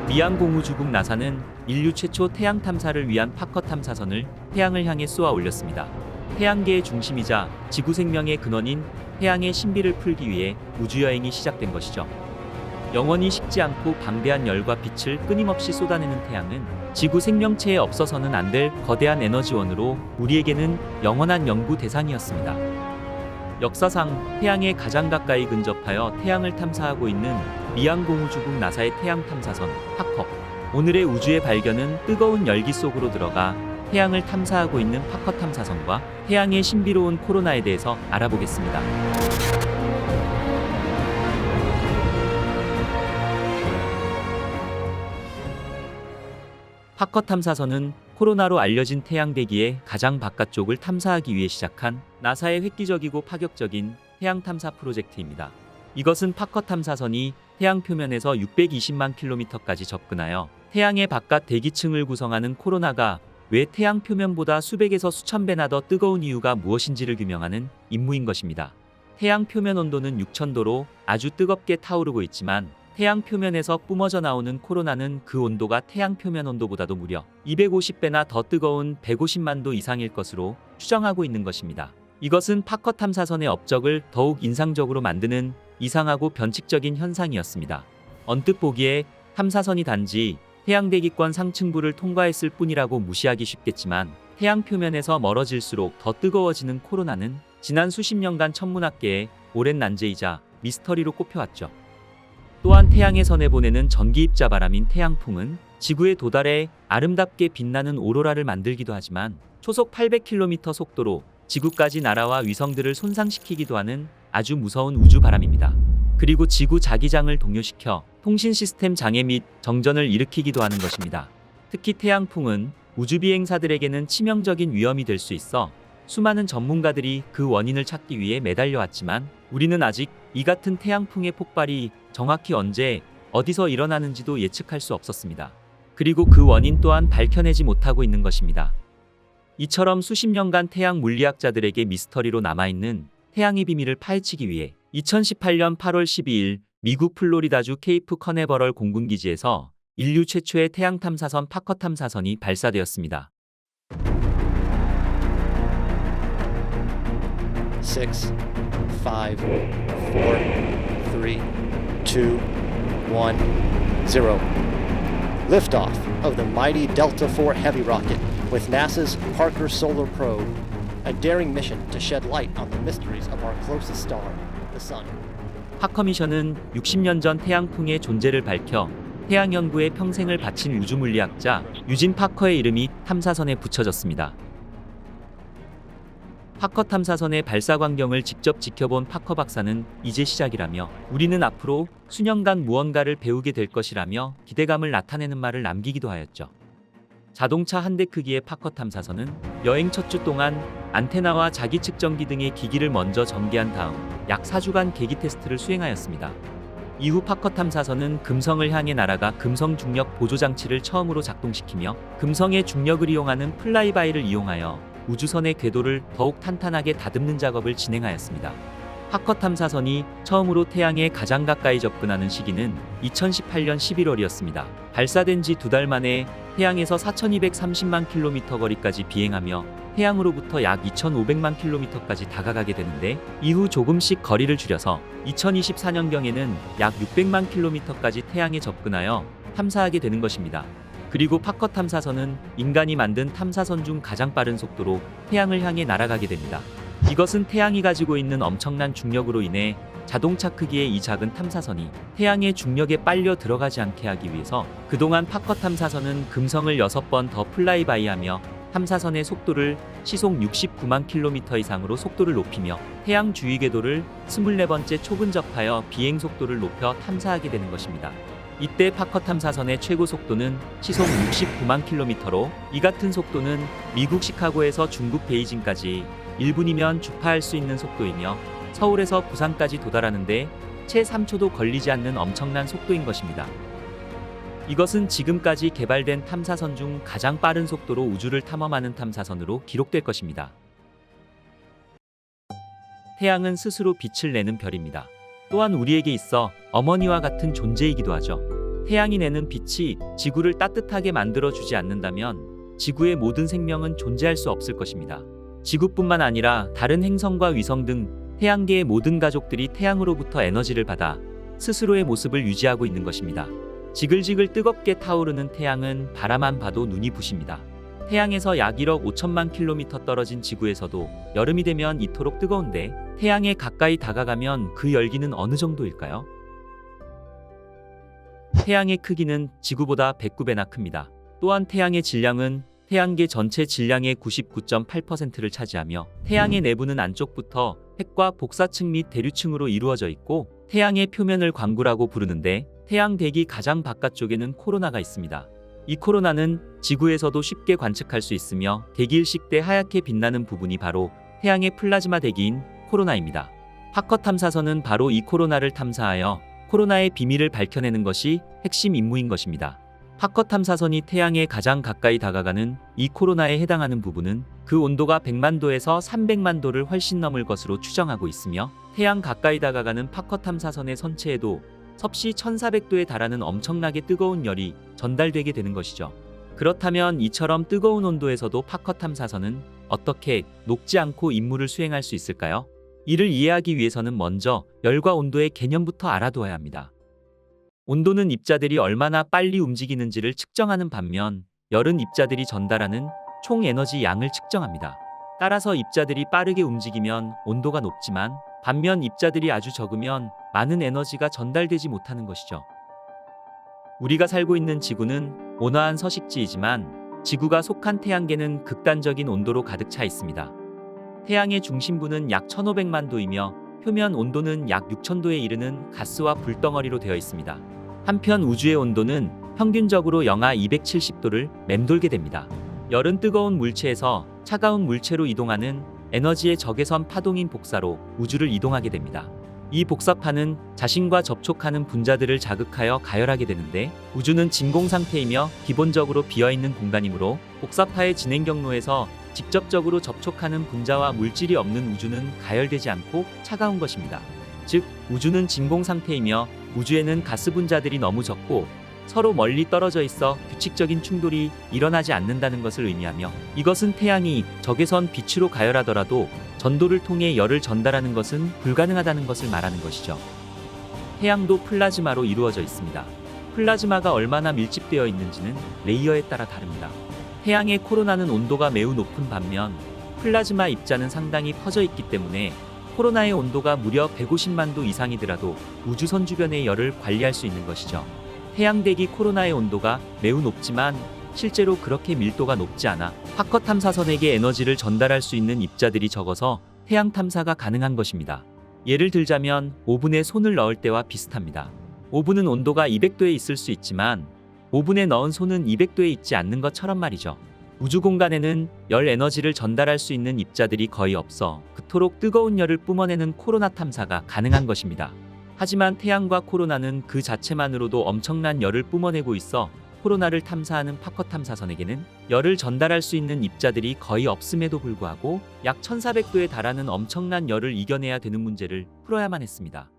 미양 공우주국 나사는 인류 최초 태양 탐사를 위한 파커 탐사선을 태양을 향해 쏘아 올렸습니다. 태양계의 중심이자 지구 생명의 근원인 태양의 신비를 풀기 위해 우주여행이 시작된 것이죠. 영원히 식지 않고 방대한 열과 빛을 끊임없이 쏟아내는 태양은 지구 생명체에 없어서는 안 될 거대한 에너지원으로 우리에게는 영원한 연구 대상이었습니다. 역사상 태양에 가장 가까이 근접하여 태양을 탐사하고 있는 미양 공우주국 나사의 태양 탐사선 파커. 오늘의 우주의 발견은 뜨거운 열기 속으로 들어가 태양을 탐사하고 있는 파커 탐사선과 태양의 신비로운 코로나에 대해서 알아보겠습니다. 파커 탐사선은 코로나로 알려진 태양 대기의 가장 바깥쪽을 탐사하기 위해 시작한 나사의 획기적이고 파격적인 태양 탐사 프로젝트입니다. 이것은 파커 탐사선이 태양 표면에서 620만 킬로미터까지 접근하여 태양의 바깥 대기층을 구성하는 코로나가 왜 태양 표면보다 수백에서 수천 배나 더 뜨거운 이유가 무엇인지를 규명하는 임무인 것입니다. 태양 표면 온도는 6000도로 아주 뜨겁게 타오르고 있지만 태양 표면에서 뿜어져 나오는 코로나는 그 온도가 태양 표면 온도보다도 무려 250배나 더 뜨거운 150만 도 이상일 것으로 추정하고 있는 것입니다. 이것은 파커 탐사선의 업적을 더욱 인상적으로 만드는 이상하고 변칙적인 현상이었습니다. 언뜻 보기에 탐사선이 단지 태양 대기권 상층부를 통과했을 뿐이라고 무시하기 쉽겠지만 태양 표면에서 멀어질수록 더 뜨거워지는 코로나는 지난 수십 년간 천문학계의 오랜 난제이자 미스터리로 꼽혀왔죠. 또한 태양에서 내보내는 전기입자 바람인 태양풍은 지구에 도달해 아름답게 빛나는 오로라를 만들기도 하지만 초속 800km 속도로 지구까지 날아와 위성들을 손상시키기도 하는 아주 무서운 우주 바람입니다. 그리고 지구 자기장을 동요시켜 통신 시스템 장애 및 정전을 일으키기도 하는 것입니다. 특히 태양풍은 우주비행사들에게는 치명적인 위험이 될 수 있어 수많은 전문가들이 그 원인을 찾기 위해 매달려왔지만 우리는 아직 이 같은 태양풍의 폭발이 정확히 언제 어디서 일어나는지도 예측할 수 없었습니다. 그리고 그 원인 또한 밝혀내지 못하고 있는 것입니다. 이처럼 수십 년간 태양 물리학자들에게 미스터리로 남아있는 태양의 비밀을 파헤치기 위해 2018년 8월 12일 미국 플로리다주 케이프 커네버럴 공군기지에서 인류 최초의 태양 탐사선 파커 탐사선이 발사되었습니다. 6, 5, 4, 3, 2, 1, 0. Liftoff of the mighty Delta IV Heavy rocket with NASA's Parker Solar Probe, a daring mission to shed light on the mysteries of our closest star, the Sun. 파커 미션은 60년 전 태양풍의 존재를 밝혀 태양 연구에 평생을 바친 우주물리학자 유진 파커의 이름이 탐사선에 붙여졌습니다. 파커 탐사선의 발사 광경을 직접 지켜본 파커 박사는 이제 시작이라며 우리는 앞으로 수년간 무언가를 배우게 될 것이라며 기대감을 나타내는 말을 남기기도 하였죠. 자동차 한 대 크기의 파커 탐사선은 여행 첫 주 동안 안테나와 자기 측정기 등의 기기를 먼저 전개한 다음 약 4주간 계기 테스트를 수행하였습니다. 이후 파커 탐사선은 금성을 향해 날아가 금성 중력 보조 장치를 처음으로 작동시키며 금성의 중력을 이용하는 플라이바이를 이용하여 우주선의 궤도를 더욱 탄탄하게 다듬는 작업을 진행하였습니다. 파커 탐사선이 처음으로 태양에 가장 가까이 접근하는 시기는 2018년 11월이었습니다. 발사된 지 2달 만에 태양에서 4230만 킬로미터 거리까지 비행하며 태양으로부터 약 2500만 킬로미터까지 다가가게 되는데 이후 조금씩 거리를 줄여서 2024년경에는 약 600만 킬로미터까지 태양에 접근하여 탐사하게 되는 것입니다. 그리고 파커 탐사선은 인간이 만든 탐사선 중 가장 빠른 속도로 태양을 향해 날아가게 됩니다. 이것은 태양이 가지고 있는 엄청난 중력으로 인해 자동차 크기의 이 작은 탐사선이 태양의 중력에 빨려 들어가지 않게 하기 위해서 그동안 파커 탐사선은 금성을 6번 더 플라이바이하며 탐사선의 속도를 시속 69만 킬로미터 이상으로 속도를 높이며 태양 주위 궤도를 24번째 초근접하여 비행 속도를 높여 탐사하게 되는 것입니다. 이때 파커 탐사선의 최고 속도는 시속 69만 킬로미터로 이 같은 속도는 미국 시카고에서 중국 베이징까지 1분이면 주파할 수 있는 속도이며 서울에서 부산까지 도달하는데 채 3초도 걸리지 않는 엄청난 속도인 것입니다. 이것은 지금까지 개발된 탐사선 중 가장 빠른 속도로 우주를 탐험하는 탐사선으로 기록될 것입니다. 태양은 스스로 빛을 내는 별입니다. 또한 우리에게 있어 어머니와 같은 존재이기도 하죠. 태양이 내는 빛이 지구를 따뜻하게 만들어주지 않는다면 지구의 모든 생명은 존재할 수 없을 것입니다. 지구뿐만 아니라 다른 행성과 위성 등 태양계의 모든 가족들이 태양으로부터 에너지를 받아 스스로의 모습을 유지하고 있는 것입니다. 지글지글 뜨겁게 타오르는 태양은 바라만 봐도 눈이 부십니다. 태양에서 약 1억 5천만 킬로미터 떨어진 지구에서도 여름이 되면 이토록 뜨거운데 태양에 가까이 다가가면 그 열기는 어느 정도일까요? 태양의 크기는 지구보다 109배나 큽니다. 또한 태양의 질량은 태양계 전체 질량의 99.8%를 차지하며 태양의 내부는 안쪽부터 핵과 복사층 및 대류층으로 이루어져 있고 태양의 표면을 광구라고 부르는데 태양 대기 가장 바깥쪽에는 코로나가 있습니다. 이 코로나는 지구에서도 쉽게 관측할 수 있으며 대기일식 때 하얗게 빛나는 부분이 바로 태양의 플라즈마 대기인 코로나입니다. 파커 탐사선은 바로 이 코로나를 탐사하여 코로나의 비밀을 밝혀내는 것이 핵심 임무인 것입니다. 파커 탐사선이 태양에 가장 가까이 다가가는 이 코로나에 해당하는 부분은 그 온도가 100만 도에서 300만 도를 훨씬 넘을 것으로 추정하고 있으며 태양 가까이 다가가는 파커 탐사선의 선체에도 섭씨 1400도에 달하는 엄청나게 뜨거운 열이 전달되게 되는 것이죠. 그렇다면 이처럼 뜨거운 온도에서도 파커 탐사선은 어떻게 녹지 않고 임무를 수행할 수 있을까요? 이를 이해하기 위해서는 먼저 열과 온도의 개념부터 알아두어야 합니다. 온도는 입자들이 얼마나 빨리 움직이는지를 측정하는 반면 열은 입자들이 전달하는 총 에너지 양을 측정합니다. 따라서 입자들이 빠르게 움직이면 온도가 높지만 반면 입자들이 아주 적으면 많은 에너지가 전달되지 못하는 것이죠. 우리가 살고 있는 지구는 온화한 서식지이지만 지구가 속한 태양계는 극단적인 온도로 가득 차 있습니다. 태양의 중심부는 약 1500만 도이며 표면 온도는 약 6000도에 이르는 가스와 불덩어리로 되어 있습니다. 한편 우주의 온도는 평균적으로 영하 270도를 맴돌게 됩니다. 열은 뜨거운 물체에서 차가운 물체로 이동하는 에너지의 적외선 파동인 복사로 우주를 이동하게 됩니다. 이 복사파는 자신과 접촉하는 분자들을 자극하여 가열하게 되는데 우주는 진공 상태이며 기본적으로 비어있는 공간이므로 복사파의 진행 경로에서 직접적으로 접촉하는 분자와 물질이 없는 우주는 가열되지 않고 차가운 것입니다. 즉, 우주는 진공 상태이며 우주에는 가스 분자들이 너무 적고 서로 멀리 떨어져 있어 규칙적인 충돌이 일어나지 않는다는 것을 의미하며 이것은 태양이 적외선 빛으로 가열하더라도 전도를 통해 열을 전달하는 것은 불가능하다는 것을 말하는 것이죠. 태양도 플라즈마로 이루어져 있습니다. 플라즈마가 얼마나 밀집되어 있는지는 레이어에 따라 다릅니다. 태양의 코로나는 온도가 매우 높은 반면 플라즈마 입자는 상당히 퍼져 있기 때문에 코로나의 온도가 무려 150만 도 이상이더라도 우주선 주변의 열을 관리할 수 있는 것이죠. 태양대기 코로나의 온도가 매우 높지만 실제로 그렇게 밀도가 높지 않아 파커 탐사선에게 에너지를 전달할 수 있는 입자들이 적어서 태양 탐사가 가능한 것입니다. 예를 들자면 오븐에 손을 넣을 때와 비슷합니다. 오븐은 온도가 200도에 있을 수 있지만 오븐에 넣은 손은 200도에 있지 않는 것처럼 말이죠. 우주 공간에는 열 에너지를 전달할 수 있는 입자들이 거의 없어 그토록 뜨거운 열을 뿜어내는 코로나 탐사가 가능한 것입니다. 하지만 태양과 코로나는 그 자체만으로도 엄청난 열을 뿜어내고 있어 코로나를 탐사하는 파커 탐사선에게는 열을 전달할 수 있는 입자들이 거의 없음에도 불구하고 약 1400도에 달하는 엄청난 열을 이겨내야 되는 문제를 풀어야만 했습니다.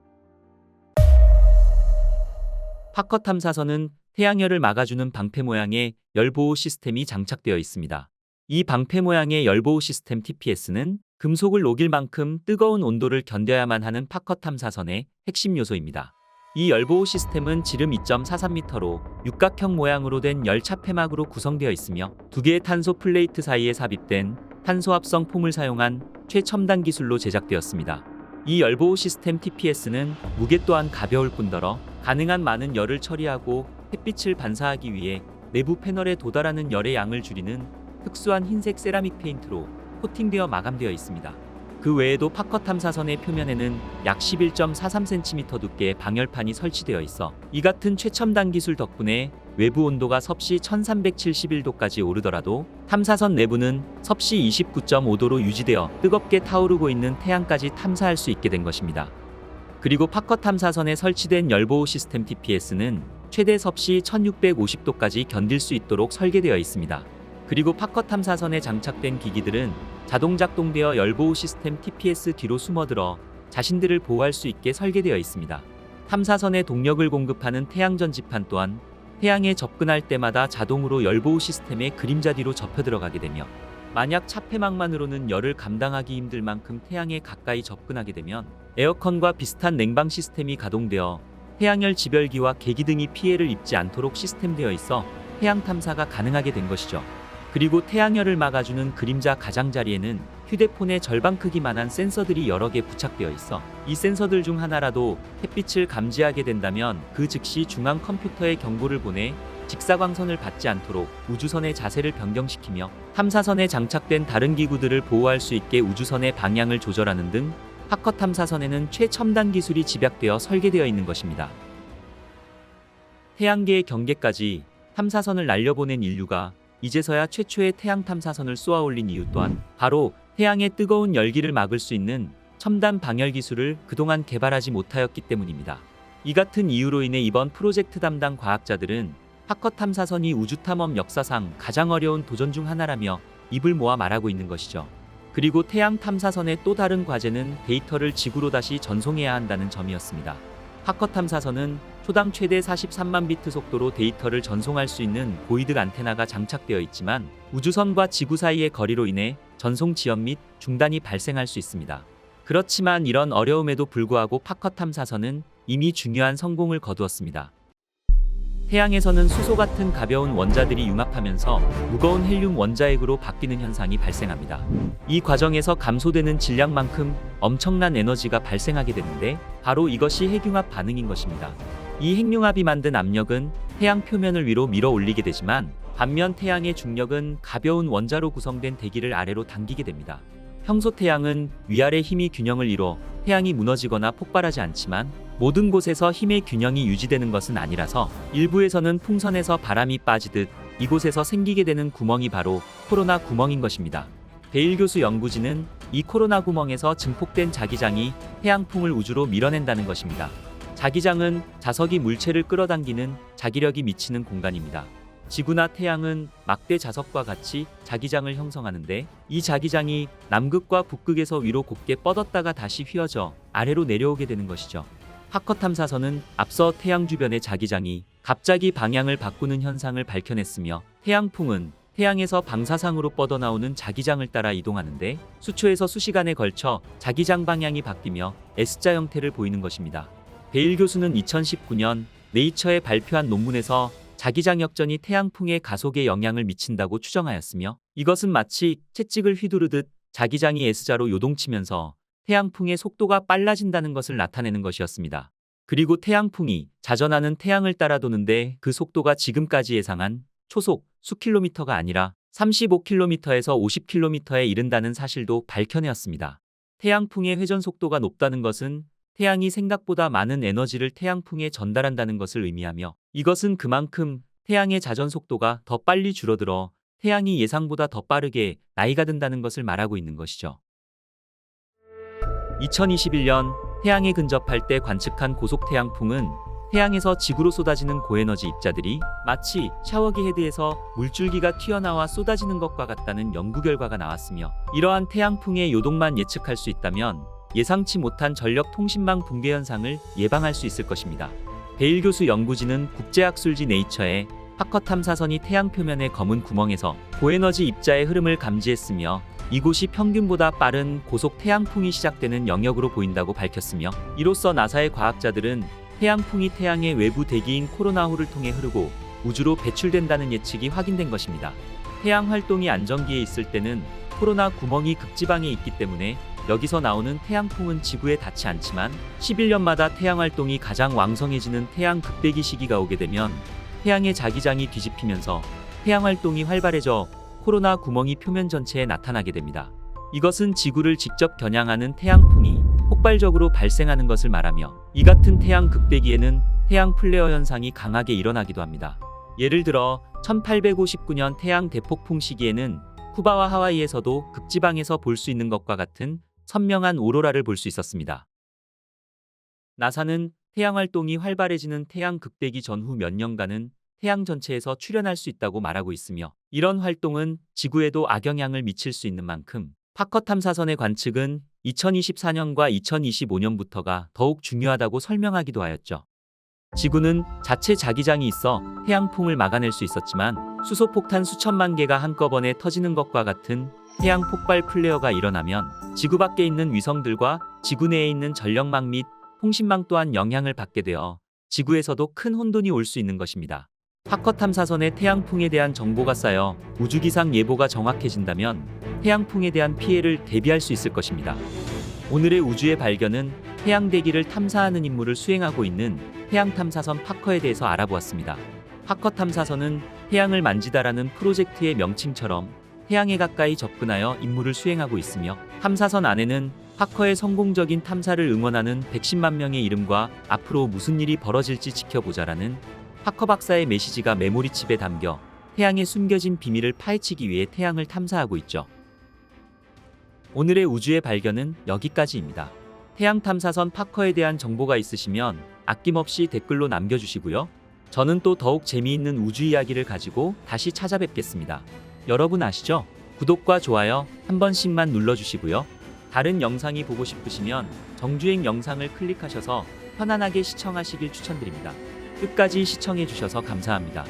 파커 탐사선은 태양열을 막아주는 방패 모양의 열보호 시스템이 장착되어 있습니다. 이 방패 모양의 열보호 시스템 TPS는 금속을 녹일 만큼 뜨거운 온도를 견뎌야만 하는 파커 탐사선의 핵심 요소입니다. 이 열보호 시스템은 지름 2.43m로 육각형 모양으로 된 열 차폐막으로 구성되어 있으며 두 개의 탄소 플레이트 사이에 삽입된 탄소 합성 폼을 사용한 최첨단 기술로 제작되었습니다. 이 열보호 시스템 TPS는 무게 또한 가벼울 뿐더러 가능한 많은 열을 처리하고 햇빛을 반사하기 위해 내부 패널에 도달하는 열의 양을 줄이는 특수한 흰색 세라믹 페인트로 코팅되어 마감되어 있습니다. 그 외에도 파커 탐사선의 표면에는 약 11.43cm 두께의 방열판이 설치되어 있어 이 같은 최첨단 기술 덕분에 외부 온도가 섭씨 1371도까지 오르더라도 탐사선 내부는 섭씨 29.5도로 유지되어 뜨겁게 타오르고 있는 태양까지 탐사할 수 있게 된 것입니다. 그리고 파커 탐사선에 설치된 열보호 시스템 TPS는 최대 섭씨 1650도까지 견딜 수 있도록 설계되어 있습니다. 그리고 파커 탐사선에 장착된 기기들은 자동 작동되어 열보호 시스템 TPS 뒤로 숨어들어 자신들을 보호할 수 있게 설계되어 있습니다. 탐사선에 동력을 공급하는 태양 전지판 또한 태양에 접근할 때마다 자동으로 열보호 시스템의 그림자 뒤로 접혀 들어가게 되며, 만약 차폐막만으로는 열을 감당하기 힘들 만큼 태양에 가까이 접근하게 되면 에어컨과 비슷한 냉방 시스템이 가동되어 태양열 지별기와 계기 등이 피해를 입지 않도록 시스템되어 있어 태양 탐사가 가능하게 된 것이죠. 그리고 태양열을 막아주는 그림자 가장자리에는 휴대폰의 절반 크기만한 센서들이 여러 개 부착되어 있어 이 센서들 중 하나라도 햇빛을 감지하게 된다면 그 즉시 중앙 컴퓨터에 경고를 보내 직사광선을 받지 않도록 우주선의 자세를 변경시키며 탐사선에 장착된 다른 기구들을 보호할 수 있게 우주선의 방향을 조절하는 등 파커 탐사선에는 최첨단 기술이 집약되어 설계되어 있는 것입니다. 태양계의 경계까지 탐사선을 날려보낸 인류가 이제서야 최초의 태양 탐사선을 쏘아 올린 이유 또한 바로 태양의 뜨거운 열기를 막을 수 있는 첨단 방열 기술을 그동안 개발하지 못하였기 때문입니다. 이 같은 이유로 인해 이번 프로젝트 담당 과학자들은 파커 탐사선이 우주탐험 역사상 가장 어려운 도전 중 하나라며 입을 모아 말하고 있는 것이죠. 그리고 태양 탐사선의 또 다른 과제는 데이터를 지구로 다시 전송해야 한다는 점이었습니다. 파커 탐사선은 초당 최대 43만 비트 속도로 데이터를 전송할 수 있는 보이드 안테나가 장착되어 있지만 우주선과 지구 사이의 거리로 인해 전송 지연 및 중단이 발생할 수 있습니다. 그렇지만 이런 어려움에도 불구하고 파커 탐사선은 이미 중요한 성공을 거두었습니다. 태양에서는 수소 같은 가벼운 원자들이 융합하면서 무거운 헬륨 원자핵으로 바뀌는 현상이 발생합니다. 이 과정에서 감소되는 질량만큼 엄청난 에너지가 발생하게 되는데 바로 이것이 핵융합 반응인 것입니다. 이 핵융합이 만든 압력은 태양 표면을 위로 밀어 올리게 되지만 반면 태양의 중력은 가벼운 원자로 구성된 대기를 아래로 당기게 됩니다. 평소 태양은 위아래 힘이 균형을 이뤄 태양이 무너지거나 폭발하지 않지만 모든 곳에서 힘의 균형이 유지되는 것은 아니라서 일부에서는 풍선에서 바람이 빠지듯 이곳에서 생기게 되는 구멍이 바로 코로나 구멍인 것입니다. 베일 교수 연구진은 이 코로나 구멍에서 증폭된 자기장이 태양풍을 우주로 밀어낸다는 것입니다. 자기장은 자석이 물체를 끌어당기는 자기력이 미치는 공간입니다. 지구나 태양은 막대 자석과 같이 자기장을 형성하는데 이 자기장이 남극과 북극에서 위로 곱게 뻗었다가 다시 휘어져 아래로 내려오게 되는 것이죠. 파커 탐사선은 앞서 태양 주변의 자기장이 갑자기 방향을 바꾸는 현상을 밝혀냈으며 태양풍은 태양에서 방사상으로 뻗어나오는 자기장을 따라 이동하는데 수초에서 수시간에 걸쳐 자기장 방향이 바뀌며 S자 형태를 보이는 것입니다. 베일 교수는 2019년 네이처에 발표한 논문에서 자기장 역전이 태양풍의 가속에 영향을 미친다고 추정하였으며 이것은 마치 채찍을 휘두르듯 자기장이 S자로 요동치면서 태양풍의 속도가 빨라진다는 것을 나타내는 것이었습니다. 그리고 태양풍이 자전하는 태양을 따라 도는데 그 속도가 지금까지 예상한 초속 수킬로미터가 아니라 35km에서 50km에 이른다는 사실도 밝혀내었습니다. 태양풍의 회전 속도가 높다는 것은 태양이 생각보다 많은 에너지를 태양풍에 전달한다는 것을 의미하며 이것은 그만큼 태양의 자전 속도가 더 빨리 줄어들어 태양이 예상보다 더 빠르게 나이가 든다는 것을 말하고 있는 것이죠. 2021년 태양에 근접할 때 관측한 고속 태양풍은 태양에서 지구로 쏟아지는 고에너지 입자들이 마치 샤워기 헤드에서 물줄기가 튀어나와 쏟아지는 것과 같다는 연구 결과가 나왔으며 이러한 태양풍의 요동만 예측할 수 있다면 예상치 못한 전력 통신망 붕괴 현상을 예방할 수 있을 것입니다. 베일 교수 연구진은 국제학술지 네이처에 파커 탐사선이 태양 표면의 검은 구멍에서 고에너지 입자의 흐름을 감지했으며 이곳이 평균보다 빠른 고속 태양풍이 시작되는 영역으로 보인다고 밝혔으며 이로써 나사의 과학자들은 태양풍이 태양의 외부 대기인 코로나호를 통해 흐르고 우주로 배출된다는 예측이 확인된 것입니다. 태양 활동이 안정기에 있을 때는 코로나 구멍이 극지방에 있기 때문에 여기서 나오는 태양풍은 지구에 닿지 않지만 11년마다 태양 활동이 가장 왕성해지는 태양 극대기 시기가 오게 되면 태양의 자기장이 뒤집히면서 태양 활동이 활발해져 코로나 구멍이 표면 전체에 나타나게 됩니다. 이것은 지구를 직접 겨냥하는 태양풍이 폭발적으로 발생하는 것을 말하며 이 같은 태양 극대기에는 태양 플레어 현상이 강하게 일어나기도 합니다. 예를 들어 1859년 태양 대폭풍 시기에는 쿠바와 하와이에서도 극지방에서 볼 수 있는 것과 같은 선명한 오로라를 볼 수 있었습니다. 나사는 태양 활동이 활발해지는 태양 극대기 전후 몇 년간은 태양 전체에서 출현할 수 있다고 말하고 있으며 이런 활동은 지구에도 악영향을 미칠 수 있는 만큼 파커 탐사선의 관측은 2024년과 2025년부터가 더욱 중요하다고 설명하기도 하였죠. 지구는 자체 자기장이 있어 태양풍을 막아낼 수 있었지만 수소폭탄 수천만 개가 한꺼번에 터지는 것과 같은 태양 폭발 플레어가 일어나면 지구 밖에 있는 위성들과 지구 내에 있는 전력망 및 통신망 또한 영향을 받게 되어 지구에서도 큰 혼돈이 올 수 있는 것입니다. 파커 탐사선에 태양풍에 대한 정보가 쌓여 우주기상 예보가 정확해진다면 태양풍에 대한 피해를 대비할 수 있을 것입니다. 오늘의 우주의 발견은 태양 대기를 탐사하는 임무를 수행하고 있는 태양 탐사선 파커에 대해서 알아보았습니다. 파커 탐사선은 태양을 만지다라는 프로젝트의 명칭처럼 태양에 가까이 접근하여 임무를 수행하고 있으며 탐사선 안에는 파커의 성공적인 탐사를 응원하는 110만 명의 이름과 앞으로 무슨 일이 벌어질지 지켜보자라는 파커 박사의 메시지가 메모리칩에 담겨 태양의 숨겨진 비밀을 파헤치기 위해 태양을 탐사하고 있죠. 오늘의 우주의 발견은 여기까지입니다. 태양 탐사선 파커에 대한 정보가 있으시면 아낌없이 댓글로 남겨주시고요. 저는 또 더욱 재미있는 우주 이야기를 가지고 다시 찾아뵙겠습니다. 여러분 아시죠? 구독과 좋아요 한 번씩만 눌러주시고요. 다른 영상이 보고 싶으시면 정주행 영상을 클릭하셔서 편안하게 시청하시길 추천드립니다. 끝까지 시청해주셔서 감사합니다.